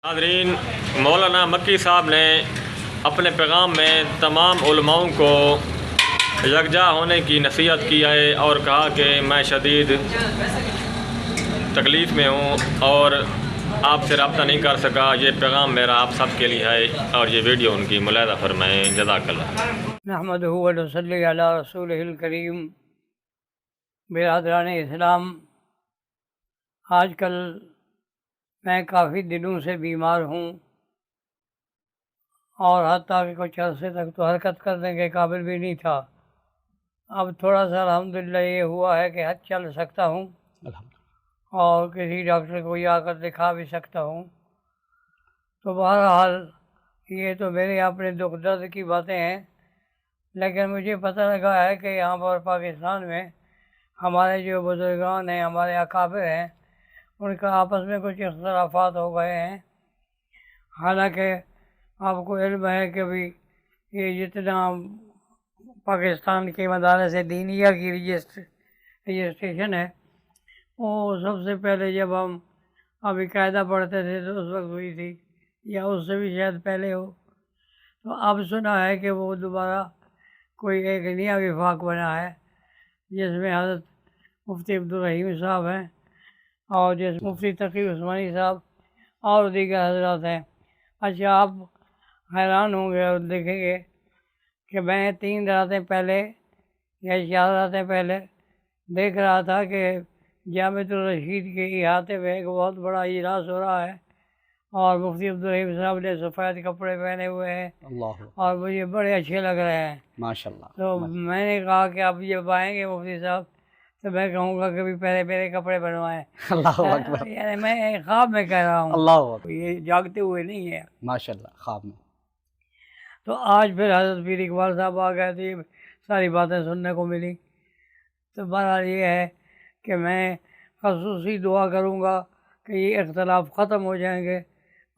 ناظرین، مولانا مکی صاحب نے اپنے پیغام میں تمام علماؤں کو یکجا ہونے کی نصیحت کی ہے اور کہا کہ میں شدید تکلیف میں ہوں اور آپ سے رابطہ نہیں کر سکا۔ یہ پیغام میرا آپ سب کے لیے ہے اور یہ ویڈیو ان کی ملاحظہ فرمائیں۔ جزاک اللہ۔ نحمدہ و نصلی علی رسولہ الکریم۔ برادران اسلام، آج کل میں کافی دنوں سے بیمار ہوں اور حتیٰ کہ کچھ عرصے تک تو حرکت کرنے کے قابل بھی نہیں تھا۔ اب تھوڑا سا الحمدللہ یہ ہوا ہے کہ چل سکتا ہوں اور کسی ڈاکٹر کو جا کر دکھا بھی سکتا ہوں۔ تو بہرحال یہ تو میرے اپنے دکھ درد کی باتیں ہیں، لیکن مجھے پتہ لگا ہے کہ یہاں پر پاکستان میں ہمارے جو بزرگان ہیں، ہمارے اکابر ہیں، ان کا آپس میں کچھ اختلافات ہو گئے ہیں۔ حالانکہ آپ کو علم ہے کہ بھی یہ جتنا پاکستان کے مدارس دینیہ کی رجسٹریشن ہے، وہ سب سے پہلے جب ہم ابھی قاعدہ پڑھتے تھے تو اس وقت ہوئی تھی، یا اس سے بھی شاید پہلے ہو۔ تو اب سنا ہے کہ وہ دوبارہ کوئی ایک نیا وفاق بنا ہے جس میں حضرت مفتی عبدالرحیم صاحب ہیں اور جس مفتی تقی عثمانی صاحب اور دیگر حضرات ہیں۔ اچھا، آپ حیران ہوں گے اور دیکھیں گے کہ میں 3 راتیں پہلے یا 4 راتیں پہلے دیکھ رہا تھا کہ جامع الرشید کے احاطے میں ایک بہت بڑا اجلاس ہو رہا ہے اور مفتی عبدالرحیم صاحب نے سفید کپڑے پہنے ہوئے ہیں اور مجھے بڑے اچھے لگ رہے ہیں ماشاءاللہ۔ تو میں نے کہا کہ اب جب آئیں گے مفتی صاحب تو میں کہوں گا کہ بھی پہلے میرے کپڑے بنوائیں۔ اللہ اکبر، یعنی میں خواب میں کہہ رہا ہوں، اللہ اکبر، یہ جاگتے ہوئے نہیں ہے ماشاءاللہ، خواب میں۔ تو آج پھر حضرت پیر اقبال صاحب آ گئے تھے، ساری باتیں سننے کو ملی۔ تو بہرحال یہ ہے کہ میں خصوصی دعا کروں گا کہ یہ اختلاف ختم ہو جائیں گے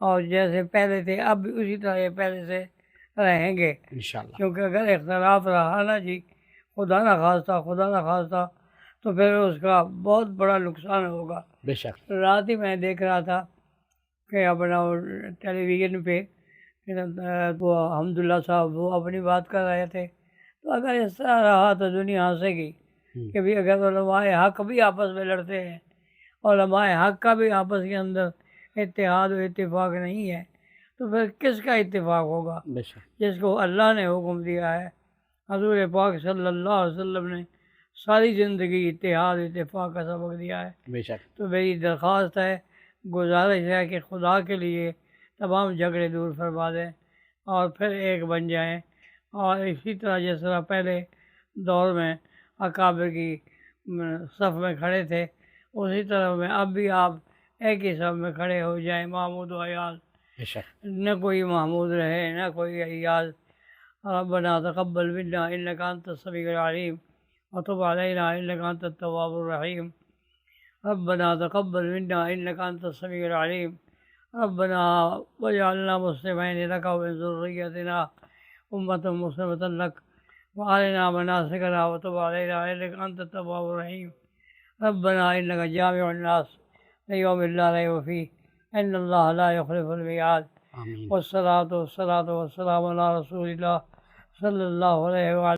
اور جیسے پہلے تھے اب بھی اسی طرح یہ پہلے سے رہیں گے انشاءاللہ۔ کیونکہ اگر اختلاف رہا نا جی، خدا نہ خواستہ تو پھر اس کا بہت بڑا نقصان ہوگا بے شک۔ رات ہی میں دیکھ رہا تھا کہ اپنا ٹیلی ویژن پہ وہ حمداللہ صاحب وہ اپنی بات کر رہے تھے۔ تو اگر اس طرح رہا تو دنیا ہنسے گی کہ بھی اگر علماء حق بھی آپس میں لڑتے ہیں، علماء حق کا بھی آپس کے اندر اتحاد و اتفاق نہیں ہے، تو پھر کس کا اتفاق ہوگا؟ جس کو اللہ نے حکم دیا ہے، حضور پاک صلی اللہ علیہ وسلم نے ساری زندگی اتحاد اتفاق کا سبق دیا ہے۔ بے شک۔ تو میری درخواست ہے، گزارش ہے کہ خدا کے لیے تمام جھگڑے دور فرما دیں اور پھر ایک بن جائیں، اور اسی طرح جس طرح پہلے دور میں اکابر کی صف میں کھڑے تھے، اسی طرح میں اب بھی آپ ایک ہی صف میں کھڑے ہو جائیں، محمود و ایاز، نہ کوئی محمود رہے نہ کوئی ایاز۔ ربنا تقبل منا انک انت السمیع العلیم وتب علینا انک انت التواب الرحیم۔ ربنا تقبل منا انک انت السمیع العلیم ربنا واجعلنا مسلمین لک ومن ذریتنا امۃ مسلمۃ لک وارنا مناسکنا وتب علینا انک انت التواب الرحیم۔ ربنا انک جامع الناس لیوم لا ریب فیہ ان اللہ لا یخلف الميعاد۔ والصلاة والسلام علی رسول اللہ صلی اللہ علیہ وآلہ